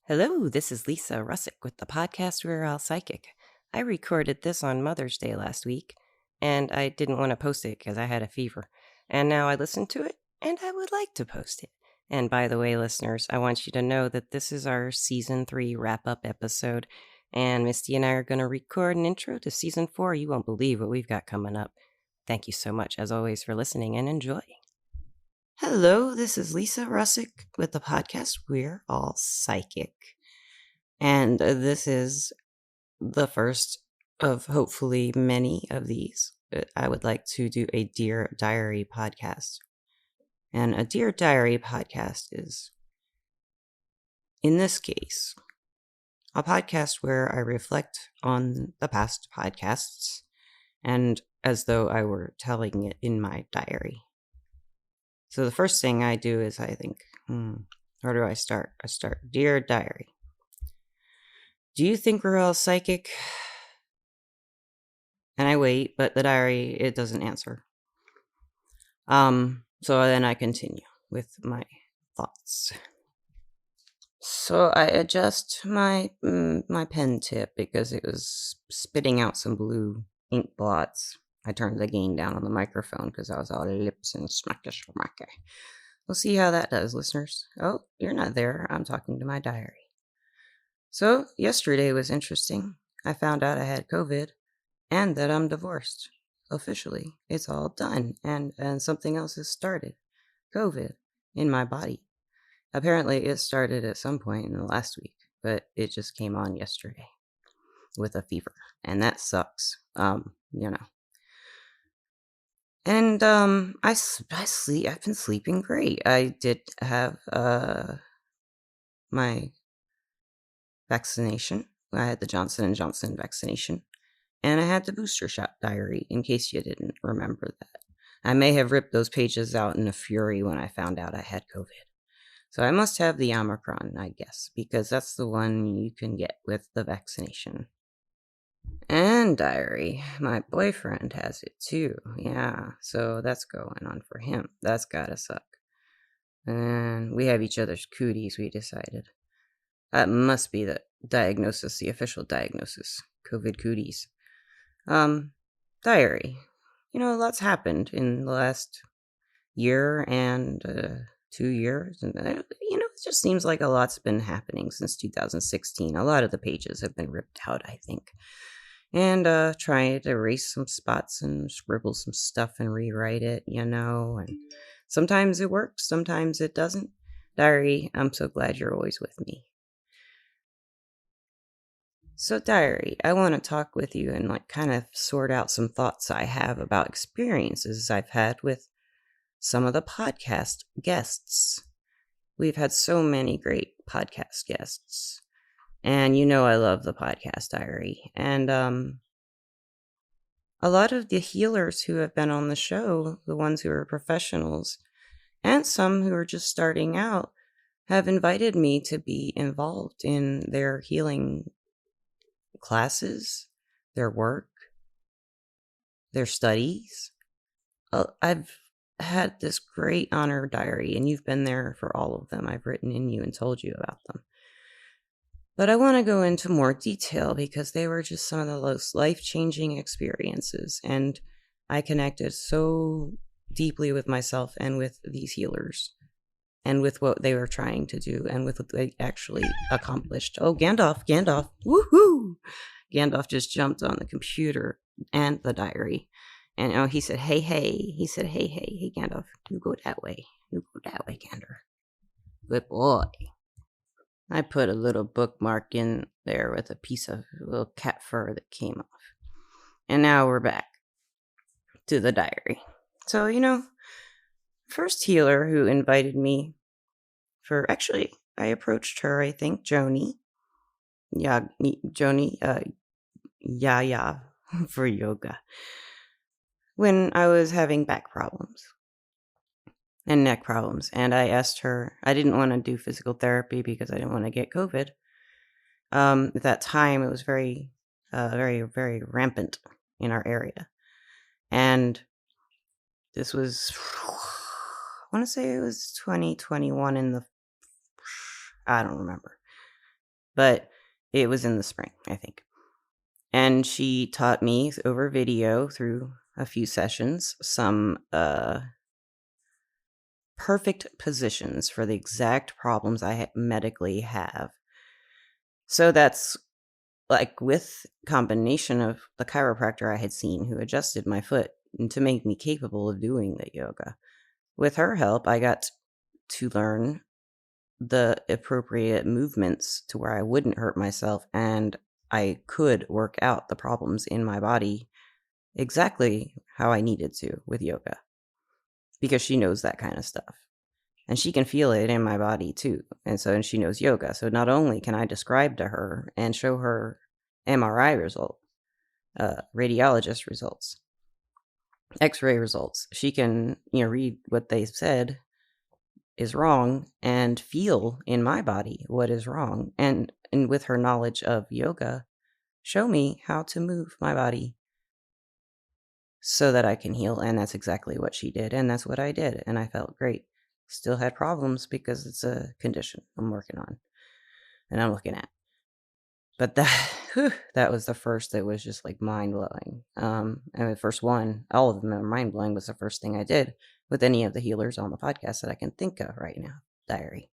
Hello, this is Lisa Russick with the podcast We're All Psychic. I recorded this on Mother's Day last week, and I didn't want to post it because I had a fever. And now I listened to it, and I would like to post it. And by the way, listeners, I want you to know that this is our season 3 wrap up episode, and Misty and I are going to record an intro to season 4. You won't believe what we've got coming up. Thank you so much, as always, for listening and enjoy. Hello, this is Lisa Russick with the podcast We're All Psychic. And this is the first of hopefully many of these. I would like to do a Dear Diary podcast. And a Dear Diary podcast is, in this case, a podcast where I reflect on the past podcasts and as though I were telling it in my diary. So the first thing I do is I think, where do I start? I start, Dear Diary. Do you think we're all psychic? And I wait, but the diary, it doesn't answer. So then I continue with my thoughts. So I adjust my pen tip because it was spitting out some blue ink blots. I turned the gain down on the microphone because I was all lips and smacky. We'll see how that does, listeners. Oh, you're not there. I'm talking to my diary. So yesterday was interesting. I found out I had COVID and that I'm divorced. Officially, it's all done, and something else has started. COVID in my body. Apparently, it started at some point in the last week, but it just came on yesterday with a fever, and that sucks. And I sleep. I've been sleeping great. I did have my vaccination. I had the Johnson & Johnson vaccination. And I had the booster shot diary, in case you didn't remember that. I may have ripped those pages out in a fury when I found out I had COVID. So I must have the Omicron, I guess, because that's the one you can get with the vaccination. And diary. My boyfriend has it too. Yeah, so that's going on for him. That's gotta suck. And we have each other's cooties, we decided. That must be the diagnosis, the official diagnosis. COVID cooties. Diary. A lot's happened in the last year and 2 years. And, it just seems like a lot's been happening since 2016. A lot of the pages have been ripped out, I think. And trying to erase some spots and scribble some stuff and rewrite it, and sometimes it works, sometimes it doesn't. Diary, I'm so glad you're always with me. So, diary, I want to talk with you and kind of sort out some thoughts I have about experiences I've had with some of the podcast guests. We've had so many great podcast guests. And I love the podcast diary. And a lot of the healers who have been on the show, the ones who are professionals, and some who are just starting out, have invited me to be involved in their healing classes, their work, their studies. I've had this great honor diary, and you've been there for all of them. I've written in you and told you about them. But I want to go into more detail because they were just some of the most life-changing experiences, and I connected so deeply with myself and with these healers, and with what they were trying to do, and with what they actually accomplished. Oh, Gandalf, woohoo! Gandalf just jumped on the computer and the diary. And he said, hey. He said, hey, Gandalf, you go that way. Gander. Good boy. I put a little bookmark in there with a piece of little cat fur that came off. And now we're back to the diary. So, first healer who invited me I approached her, I think, Joni. Yeah, Joni, yeah, for yoga. When I was having back problems and neck problems. And I asked her, I didn't want to do physical therapy because I didn't want to get COVID. At that time, it was very, very, very rampant in our area. And this was, I want to say it was 2021 I don't remember. but it was in the spring, I think. And she taught me over video through a few sessions some perfect positions for the exact problems I medically have. So that's like with combination of the chiropractor I had seen who adjusted my foot to make me capable of doing the yoga. With her help, I got to learn the appropriate movements to where I wouldn't hurt myself and I could work out the problems in my body exactly how I needed to with yoga, because she knows that kind of stuff. And she can feel it in my body too. And she knows yoga. So not only can I describe to her and show her MRI result, radiologist results, X-ray results, she can, read what they said is wrong and feel in my body what is wrong. And with her knowledge of yoga, show me how to move my body so that I can heal. And that's exactly what she did. And that's what I did. And I felt great. Still had problems because it's a condition I'm working on and I'm looking at. But that was the first that was just like mind-blowing. And the first one, all of them are mind-blowing, was the first thing I did with any of the healers on the podcast that I can think of right now. Diary.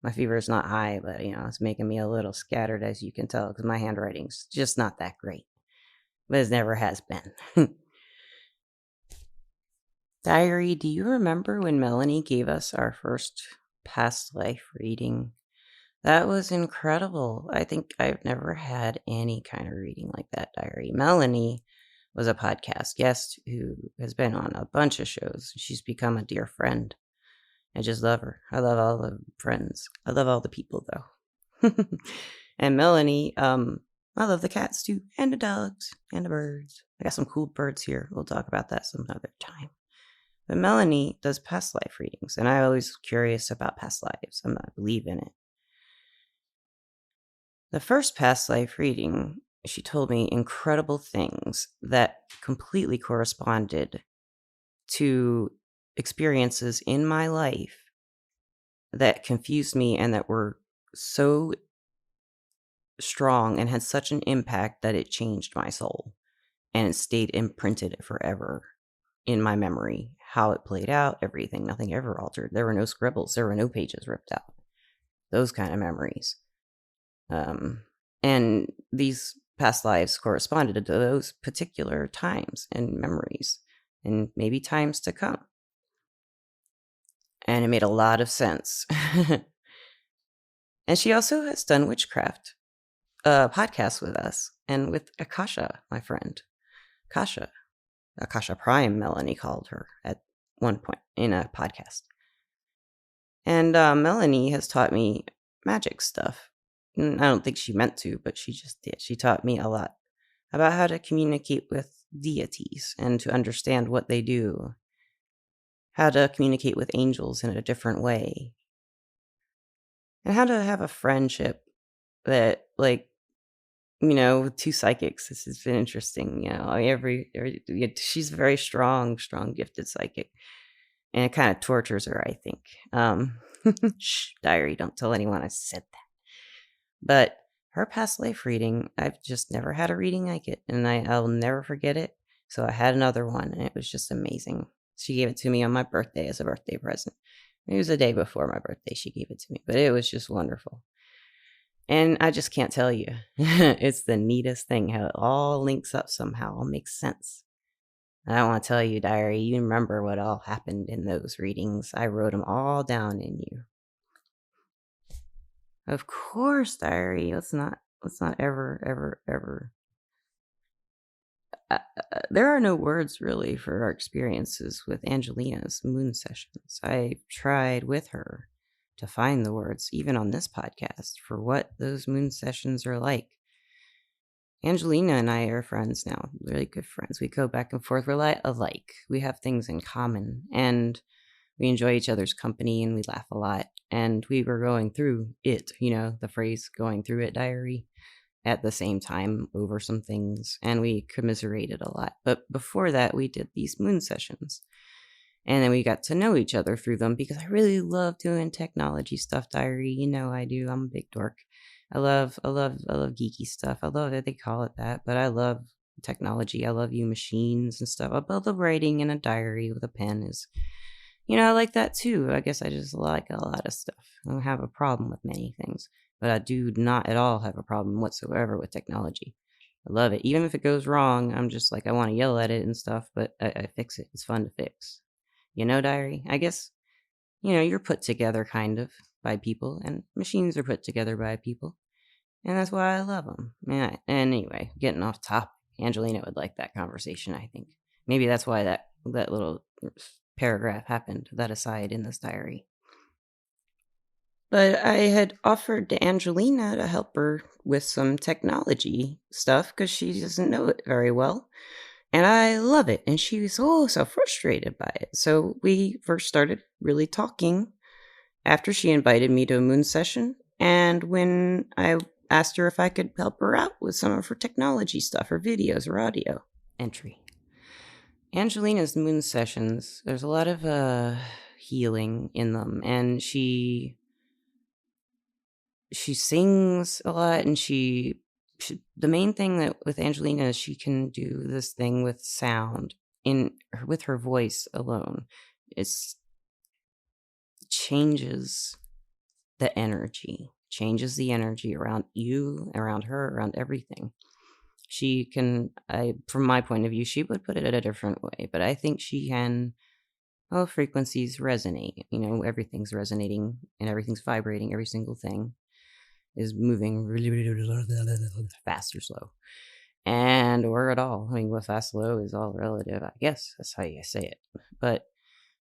My fever is not high, but it's making me a little scattered, as you can tell, because my handwriting's just not that great. But it never has been. Diary, do you remember when Melanie gave us our first past life reading? That was incredible. I think I've never had any kind of reading like that, Diary. Melanie was a podcast guest who has been on a bunch of shows. She's become a dear friend. I just love her. I love all the friends. I love all the people, though. And Melanie, I love the cats, too, and the dogs, and the birds. I got some cool birds here. We'll talk about that some other time. But Melanie does past life readings, and I'm always curious about past lives. I believe in it. The first past life reading, she told me incredible things that completely corresponded to experiences in my life that confused me and that were so strong and had such an impact that it changed my soul and it stayed imprinted forever in my memory. How it played out, everything, nothing ever altered. There were no scribbles, there were no pages ripped out. Those kind of memories. And these past lives corresponded to those particular times and memories and maybe times to come. And it made a lot of sense. And she also has done witchcraft podcasts with us and with Akasha, my friend. Akasha Prime, Melanie called her at one point in a podcast. And Melanie has taught me magic stuff. I don't think she meant to, but she just did. She taught me a lot about how to communicate with deities and to understand what they do. How to communicate with angels in a different way. And how to have a friendship that, with two psychics. This has been interesting. She's a very strong, gifted psychic. And it kind of tortures her, I think. Shh, Diary, don't tell anyone I said that. But her past life reading, I've just never had a reading like it. And I'll never forget it. So I had another one, and it was just amazing. She gave it to me on my birthday as a birthday present. It was the day before my birthday she gave it to me. But it was just wonderful. And I just can't tell you. It's the neatest thing how it all links up somehow. All makes sense. And I want to tell you, Diary, you remember what all happened in those readings. I wrote them all down in you. Of course, Diary. Let's not ever. There are no words really for our experiences with Angelina's moon sessions. I tried with her to find the words, even on this podcast, for what those moon sessions are like. Angelina and I are friends now, really good friends. We go back and forth. We're alike. We have things in common, and we enjoy each other's company, and we laugh a lot. And we were going through it, the phrase going through it, Diary, at the same time over some things, and we commiserated a lot. But before that, we did these moon sessions. And then we got to know each other through them because I really love doing technology stuff, Diary. You know I do. I'm a big dork. I love geeky stuff. I love it. They call it that, but I love technology. I love you machines and stuff. I love the writing in a diary with a pen is, I like that too. I guess I just like a lot of stuff. I don't have a problem with many things, but I do not at all have a problem whatsoever with technology. I love it. Even if it goes wrong, I'm just like, I want to yell at it and stuff, but I fix it. It's fun to fix. Diary? I guess, you're put together kind of by people, and machines are put together by people. And that's why I love them. Yeah. And anyway, getting off topic, Angelina would like that conversation, I think. Maybe that's why that little paragraph happened, that aside in this diary. But I had offered to Angelina to help her with some technology stuff because she doesn't know it very well. And I love it. And she was so frustrated by it. So we first started really talking after she invited me to a moon session. And when I asked her if I could help her out with some of her technology stuff, her videos or audio entry. Angelina's moon sessions, there's a lot of healing in them, and she sings a lot, and she the main thing that with Angelina is she can do this thing with sound with her voice alone. It's changes the energy around you, around her, around everything. She can, from my point of view, she would put it a different way, but I think she can, frequencies resonate. Everything's resonating and everything's vibrating. Every single thing is moving really, really fast or slow. Or at all. I mean, what fast, slow is all relative, I guess. That's how you say it. But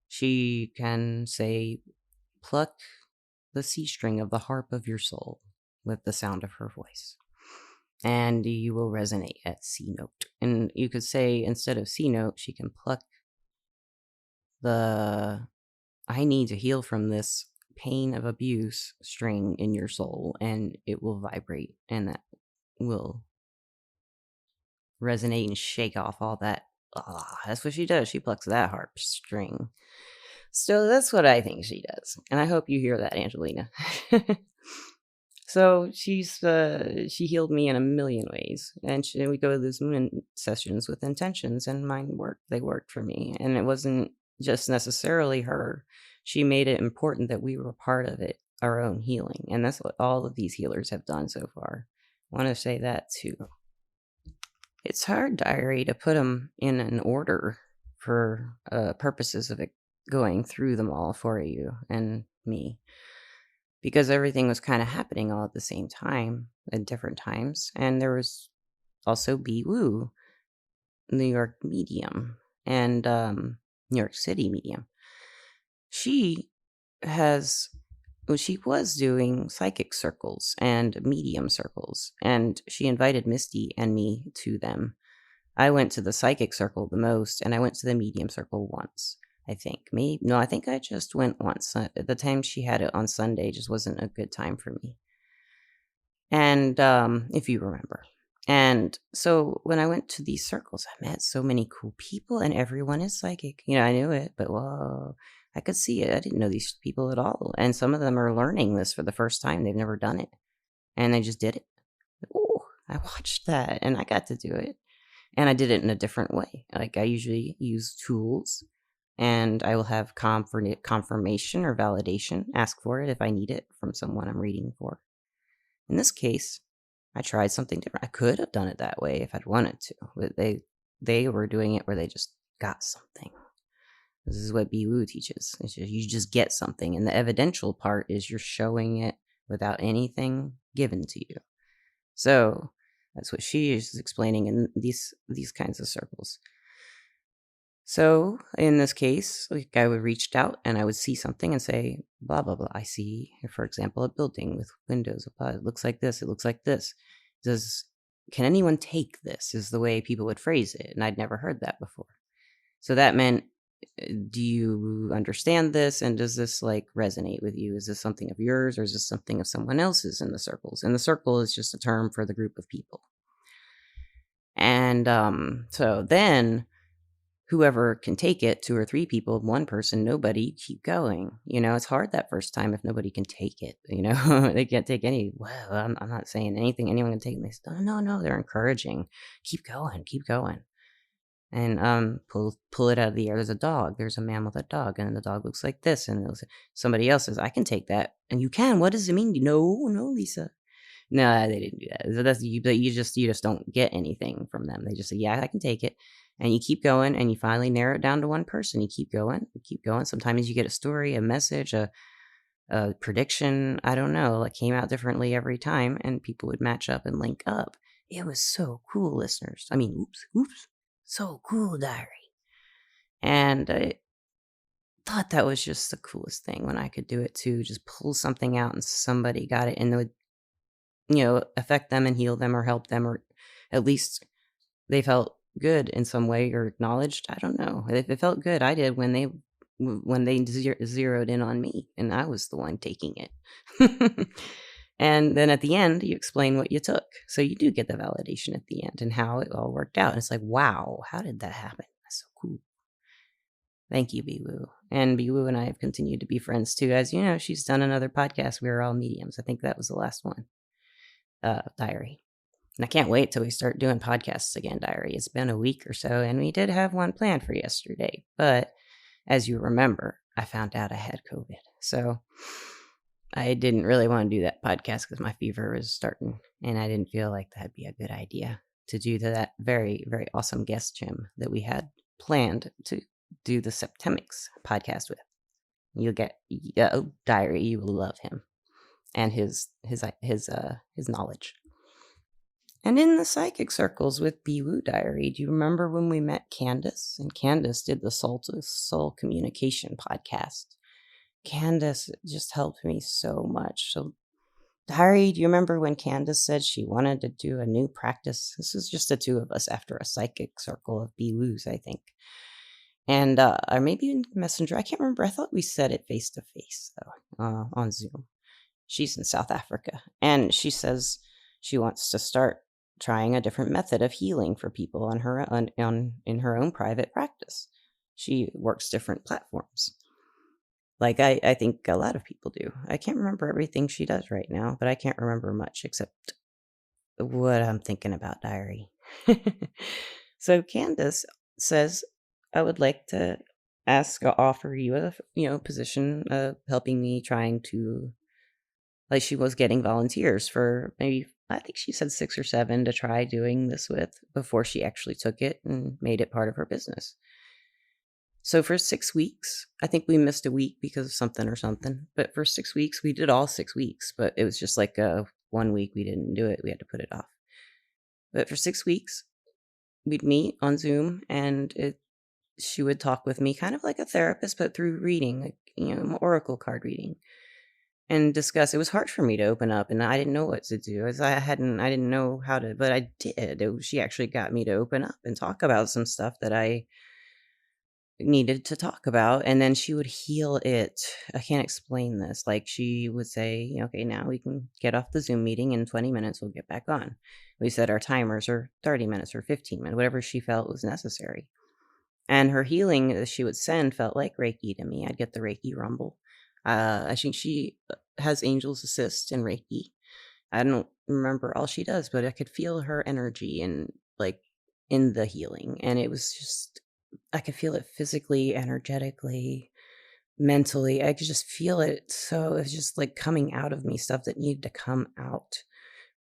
she can say, pluck the C string of the harp of your soul with the sound of her voice. And you will resonate at C note. And you could say, instead of C note, she can pluck the I need to heal from this pain of abuse string in your soul, and it will vibrate, and that will resonate and shake off all that. That's what she does. She plucks that harp string. So that's what I think she does. And I hope you hear that, Angelina. So she healed me in a million ways, and we go to these moon sessions with intentions, and mine worked. They worked for me, and it wasn't just necessarily her. She made it important that we were part of it, our own healing, and that's what all of these healers have done so far. I want to say that too. It's hard, Diary, to put them in an order for purposes of it going through them all for you and me, because everything was kind of happening all at the same time at different times. And there was also B. Wu, New York medium, and New York City medium. She was doing psychic circles and medium circles, and she invited Misty and me to them. I went to the psychic circle the most, and I went to the medium circle once. I think. I think I just went once. The time she had it on Sunday just wasn't a good time for me. And if you remember. And so when I went to these circles, I met so many cool people, and everyone is psychic. I knew it, but whoa, I could see it. I didn't know these people at all. And some of them are learning this for the first time. They've never done it. And they just did it. Oh, I watched that, and I got to do it. And I did it in a different way. Like, I usually use tools, and I will have confirmation or validation, ask for it if I need it from someone I'm reading for. In this case, I tried something different. I could have done it that way if I'd wanted to, but they were doing it where they just got something. This is what B. Wu teaches. You just get something, and the evidential part is you're showing it without anything given to you. So that's what she is explaining in these kinds of circles. So in this case, like, I would reach out and I would see something and say, blah, blah, blah. I see, for example, a building with windows. It looks like this. It looks like this. Can anyone take this is the way people would phrase it. And I'd never heard that before. So that meant, do you understand this? And does this resonate with you? Is this something of yours, or is this something of someone else's in the circles? And the circle is just a term for the group of people. And so then whoever can take it, 2 or 3 people, 1 person, nobody, keep going. It's hard that first time if nobody can take it, They can't take any, well, I'm not saying anything anyone can take, and they say, "No, no, no," they're encouraging. Keep going." And, pull it out of the air. There's a dog, there's a man with a dog, and the dog looks like this, and they'll say somebody else says, "I can take that." "And you can? What does it mean?" "No, no, Lisa." No, they didn't do that. So that's you, but you just don't get anything from them. They just say, "Yeah, I can take it." And you keep going, and you finally narrow it down to 1 person. You keep going, you keep going. Sometimes you get a story, a message, a prediction, I don't know, like, came out differently every time, and people would match up and link up. It was so cool, listeners. I mean, oops, so cool, diary. And I thought that was just the coolest thing when I could do it too, just pull something out and somebody got it, and it would affect them and heal them or help them, or at least they felt good in some way or acknowledged. I don't know. It felt good. I did when they zeroed in on me, and I was the one taking it. And then at the end, you explain what you took, so you do get the validation at the end and how it all worked out. And it's like, wow, how did that happen? That's so cool. Thank you, Biwu. And Biwu and I have continued to be friends too. As you know, she's done another podcast. We Are All Mediums. I think that was the last one. Diary. And I can't wait till we start doing podcasts again, Diary. It's been a week or so, and we did have one planned for yesterday. But as you remember, I found out I had COVID. So I didn't really want to do that podcast because my fever was starting, and I didn't feel like that'd be a good idea to do to that very, very awesome guest, Jim, that we had planned to do the Septemics podcast with. You'll get Diary. You will love him and his knowledge. And in the psychic circles with Biwu Diary, do you remember when we met Candace? And Candace did the Soul to Soul Communication podcast. Candace just helped me so much. So, Diary, do you remember when Candace said she wanted to do a new practice? This is just the 2 of us after a psychic circle of Biwus, I think. And, or maybe in Messenger. I can't remember. I thought we said it face to face, though, on Zoom. She's in South Africa. And she says she wants to start trying a different method of healing for people in her own private practice. She works different platforms. Like I think a lot of people do. I can't remember everything she does right now, but I can't remember much except what I'm thinking about, Diary. So Candace says, I would like to offer you a position of helping me trying to, like, she was getting volunteers for maybe, I think she said 6 or 7 to try doing this with before she actually took it and made it part of her business. So for 6 weeks, I think we missed a week because of something, but for 6 weeks, we did all 6 weeks, but it was just like 1 week we didn't do it. We had to put it off. But for 6 weeks, we'd meet on Zoom, and she would talk with me kind of like a therapist, but through reading, like, oracle card reading, and discuss. It was hard for me to open up, and I didn't know what to do, as I didn't know how to, but I did. She actually got me to open up and talk about some stuff that I needed to talk about, and then she would heal it. I can't explain this. Like, she would say, okay, now we can get off the Zoom meeting. In 20 minutes we'll get back on. We set our timers, or 30 minutes or 15 minutes, whatever she felt was necessary. And her healing that she would send felt like Reiki to me. I'd get the Reiki rumble. I think she has Angels Assist in Reiki. I don't remember all she does, but I could feel her energy and, like, in the healing, and it was just, I could feel it physically, energetically, mentally. I could just feel it. So it was just like coming out of me, stuff that needed to come out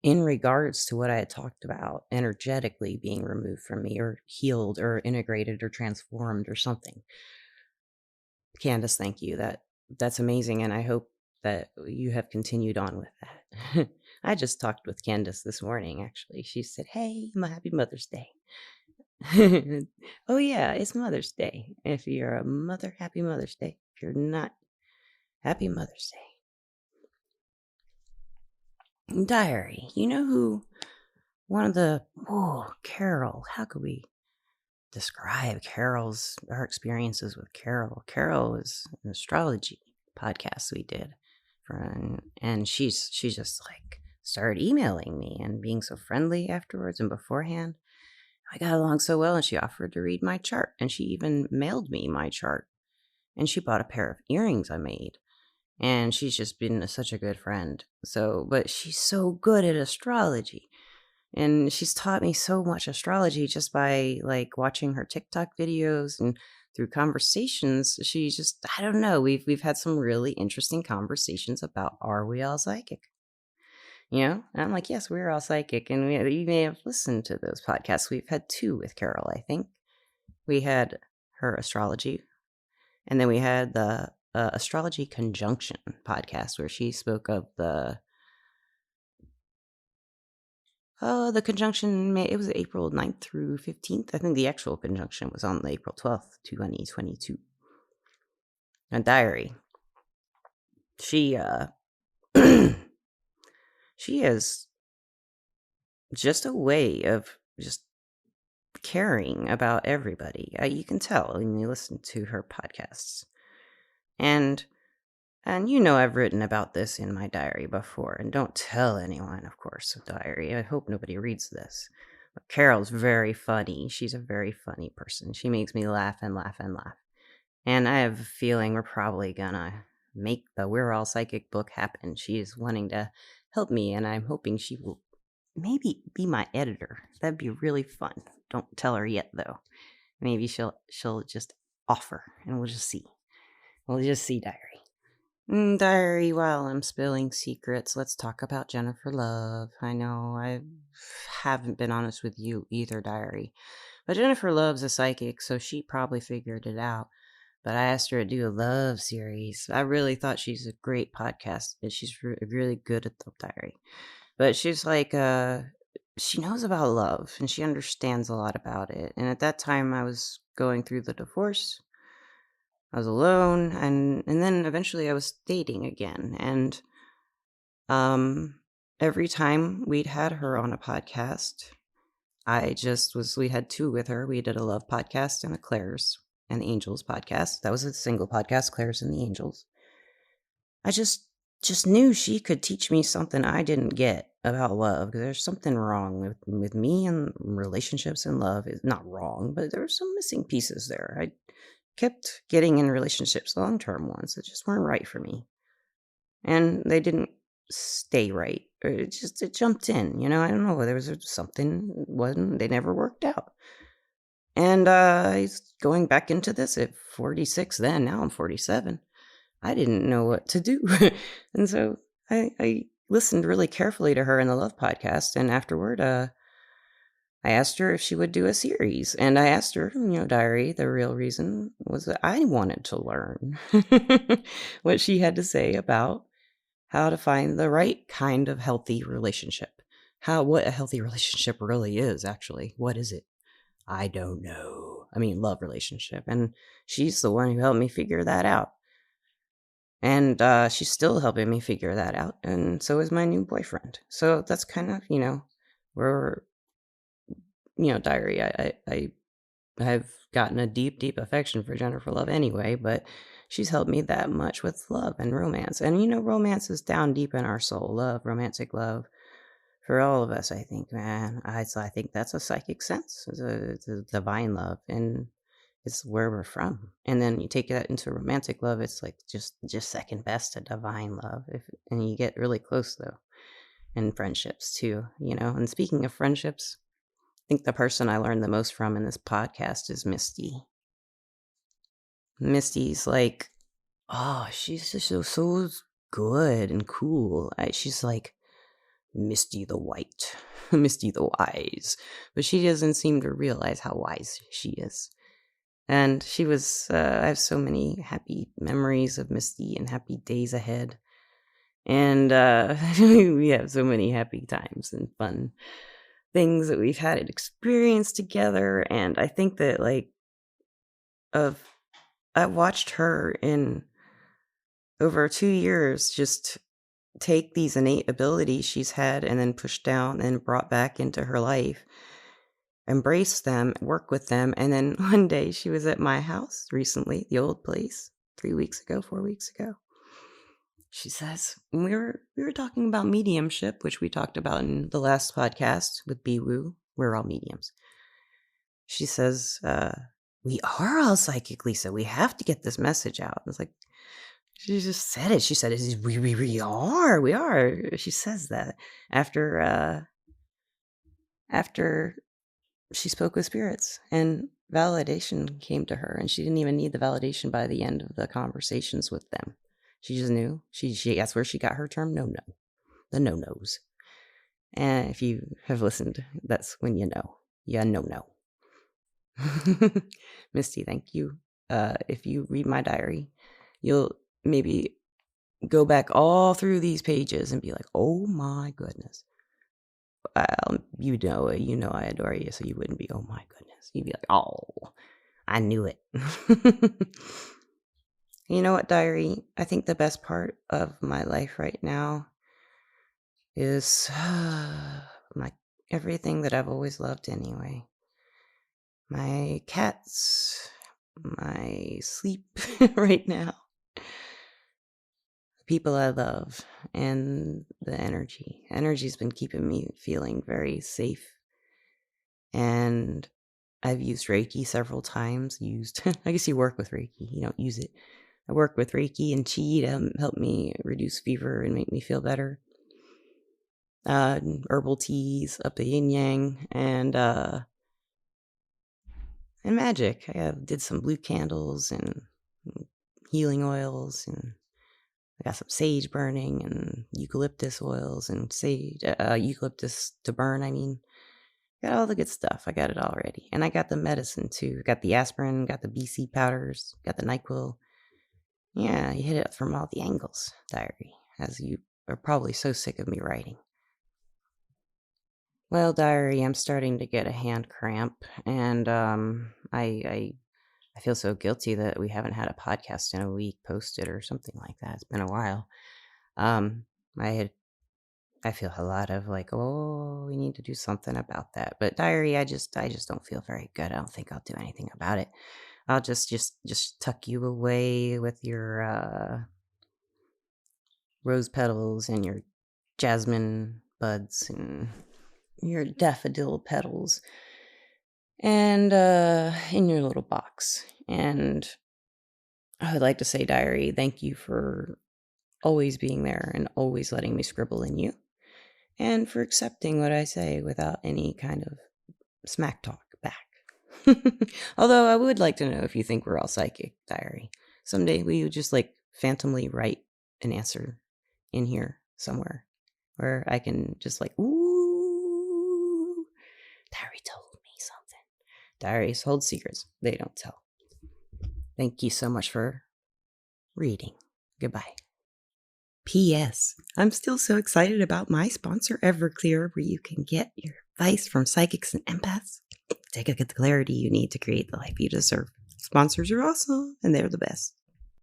in regards to what I had talked about, energetically being removed from me, or healed, or integrated, or transformed, or something. Candace, thank you. That's amazing, and I hope that you have continued on with that. I just talked with Candace this morning, actually. She said, "Hey, happy Mother's Day." Oh yeah, it's Mother's Day. If you're a mother, happy Mother's Day. If you're not, happy Mother's Day. Diary, you know who one of the Carol, how could we describe our experiences with Carol? Carol is an astrology podcast we did and she's just like started emailing me and being so friendly afterwards and beforehand. I got along so well, and she offered to read my chart, and she even mailed me my chart, and she bought a pair of earrings I made. And she's just been such a good friend. So, but she's so good at astrology. And she's taught me so much astrology just by like watching her TikTok videos and through conversations. She just, I don't know, we've had some really interesting conversations about, are we all psychic? You know? And I'm like, yes, we're all psychic. And you may have listened to those podcasts. We've had two with Carol, I think. We had her astrology, and then we had the astrology conjunction podcast where she spoke of the conjunction. It was April 9th through 15th. I think the actual conjunction was on April 12th, 2022. A diary. She she has just a way of just caring about everybody. You can tell when you listen to her podcasts. And you know, I've written about this in my diary before, and don't tell anyone, of course, diary. I hope nobody reads this. But Carol's very funny. She's a very funny person. She makes me laugh and laugh and laugh. And I have a feeling we're probably gonna make the We're All Psychic book happen. She is wanting to help me, and I'm hoping she will maybe be my editor. That'd be really fun. Don't tell her yet, though. Maybe she'll just offer, and we'll just see. We'll just see, diary. Diary, while I'm spilling secrets, let's talk about Jennifer Love. I know I haven't been honest with you either, diary. But Jennifer Love's a psychic, so she probably figured it out. But I asked her to do a love series. I really thought she's a great podcast, and she's really good at the diary. But she's like, she knows about love, and she understands a lot about it. And at that time, I was going through the divorce. I was alone, and then eventually I was dating again. And every time we'd had her on a podcast, we had two with her. We did a love podcast and a Claire's and the Angels podcast. That was a single podcast, Claire's and the Angels. I just knew she could teach me something I didn't get about love, because there's something wrong with me and relationships and love. Is not wrong, but there were some missing pieces there. I kept getting in relationships, long-term ones, that just weren't right for me. And they didn't stay right. Or it jumped in, you know? I don't know. There was something, they never worked out. And going back into this at 46 then, now I'm 47. I didn't know what to do. And so I listened really carefully to her in the Love podcast. And afterward, I asked her if she would do a series, and I asked her, diary, the real reason was that I wanted to learn what she had to say about how to find the right kind of healthy relationship. What a healthy relationship really is, actually. What is it? I don't know. I mean, love relationship. And she's the one who helped me figure that out. And she's still helping me figure that out. And so is my new boyfriend. So that's kind of, we're diary. I've gotten a deep, deep affection for Jennifer Love anyway, but she's helped me that much with love and romance. And romance is down deep in our soul. Love, romantic love, for all of us. I think, man, I think that's a psychic sense. It's a divine love, and it's where we're from. And then you take that into romantic love. It's like just second best to divine love. And you get really close though, and friendships too. And speaking of friendships, I think the person I learned the most from in this podcast is Misty. Misty's like, she's just so good and cool. She's like Misty the White, Misty the Wise, but she doesn't seem to realize how wise she is. And she was, I have so many happy memories of Misty and happy days ahead. And we have so many happy times and fun things that we've had experience together. And I think that I watched her in over 2 years just take these innate abilities she's had and then pushed down and brought back into her life, embrace them, work with them. And then one day she was at my house recently, the old place, 4 weeks ago. She says, we were talking about mediumship, which we talked about in the last podcast with Biwu. We're all mediums. She says, we are all psychic, Lisa. We have to get this message out. It's like, she just said it. She said, we are. We are. She says that after she spoke with spirits and validation came to her, and she didn't even need the validation by the end of the conversations with them. She just knew. She that's where she got her term no, the no-nos. And if you have listened, that's when you know. Yeah, no. Misty, thank you. If you read my diary, you'll maybe go back all through these pages and be like, oh my goodness. You know I adore you, so you wouldn't be, oh my goodness. You'd be like, oh, I knew it. You know what, diary? I think the best part of my life right now is everything that I've always loved anyway. My cats, my sleep right now, the people I love, and the energy. Energy's been keeping me feeling very safe. And I've used Reiki several times. I guess you work with Reiki, you don't use it. I work with Reiki and Chi to help me reduce fever and make me feel better. Herbal teas, up the yin yang, and magic. I did some blue candles and healing oils, and I got some sage burning and eucalyptus oils and sage eucalyptus to burn. I mean, got all the good stuff. I got it already, and I got the medicine too. Got the aspirin, got the BC powders, got the NyQuil. Yeah, you hit it from all the angles, diary, as you are probably so sick of me writing. Well, diary, I'm starting to get a hand cramp, and I feel so guilty that we haven't had a podcast in a week posted or something like that. It's been a while. I feel a lot of like, oh, we need to do something about that. But diary, I just don't feel very good. I don't think I'll do anything about it. I'll just tuck you away with your rose petals and your jasmine buds and your daffodil petals, and in your little box. And I would like to say, diary, thank you for always being there and always letting me scribble in you, and for accepting what I say without any kind of smack talk back. Although I would like to know if you think we're all psychic, diary. Someday will you just like phantomly write an answer in here somewhere where I can just like, ooh, diary told me something. Diaries hold secrets they don't tell. Thank you so much for reading. Goodbye. P.S. I'm still so excited about my sponsor, Everclear, where you can get your advice from psychics and empaths to get the clarity you need to create the life you deserve. Sponsors are awesome, and they're the best.